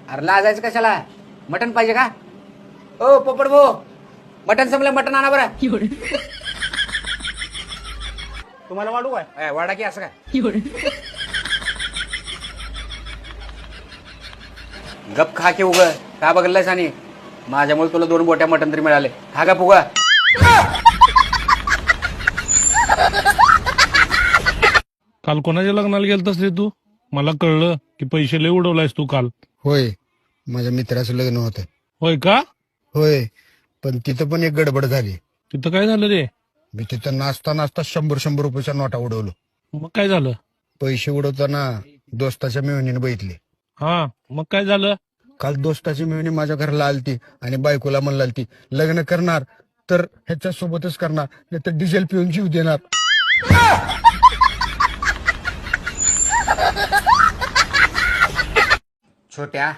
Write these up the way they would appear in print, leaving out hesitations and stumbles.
अरे लाजायचं कशाला? मटन पाहिजे का? ओ पोपट भाऊ, मटन संपलं, मटन आणा बरं. तुम्हाला वाढू काय? वाडा की असं काय? गप खा की उग का बघलंयस? आणि माझ्यामुळे तुला 2 बोट्या मटन तरी मिळाले. खा गप उगा. काल कोणाच्या लग्नाला गेलतास रे तू? मला कळलं की पैसे लय उडवलायस तू काल. होय, माझ्या मित्राचं लग्न होतं. होय का? होय, पण तिथं पण एक गडबड झाली. तिथं काय झालं रे? मी तिथं नाचता नाचता 100 रुपयाच्या नोटा उडवलो. मग काय झालं? पैसे उडवताना दोस्ताच्या मिळवणीने बघितले. हा, मग काय झालं? काल दोस्ताची मिळवणी माझ्या घराला आलती आणि बायकोला म्हणला आलती, लग्न करणार तर ह्याच्या सोबतच करणार, नाही तर डिझेल पिऊन जीव देणार. छोट्या,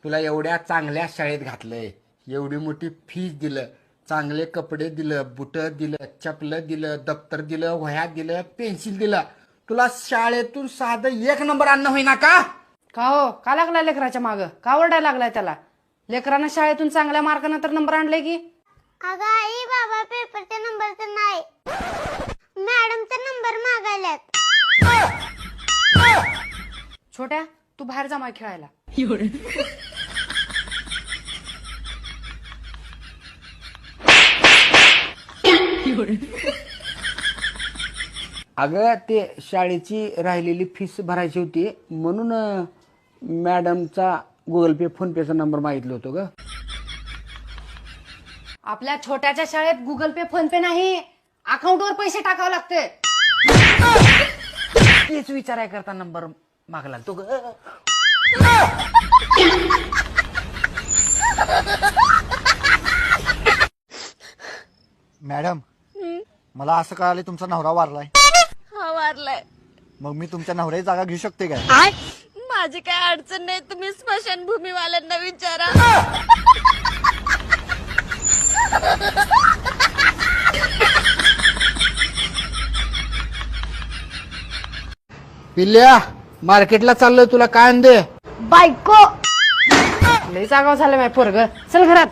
तुला एवढ्या चांगल्या शाळेत घातलंय, एवढी मोठी फीस दिलं, चांगले कपडे दिलं, बुट दिलं, चपलं दिलं, दप्तर दिलं, वह्या दिलं, पेन्सिल दिलं. तुला शाळेतून साधं 1 नंबर आणणं होईना का? का हो, का लागलाय लेकराच्या मागं? का ओरडायला लागलाय त्याला? लेकरानं शाळेतून चांगल्या मार्कानं तर नंबर आणलाय की. अगं आई, बाबा पेपरचा नंबर तर नाही, मॅडमचा नंबर मागायलात. छोट्या, तू बाहेर जा माय खेळायला. अगं ते शाळेची राहिलेली फीस भरायची होती म्हणून मॅडमचा गुगल पे फोन पेचा नंबर मागितलं होतं ग. आपल्या छोट्याच्या शाळेत गुगल पे फोन पे नाही, अकाउंटवर पैसे टाकावे लागते. तेच विचाराय करता नंबर मागला तो ग. मॅडम, मला असं कळालं तुमचा नवरा वारलाय. हा, वारलाय. मग मी तुमच्या नवऱ्याची जागा घेऊ शकते काय? माझी काय अडचण नाही, तुम्ही स्मशानभूमीवाल्यांना विचारा. पिल्ल्या, मार्केटला चाललोय, तुला काय आणते? बायको लय जागाव झालं माय पोरग. चल घरात.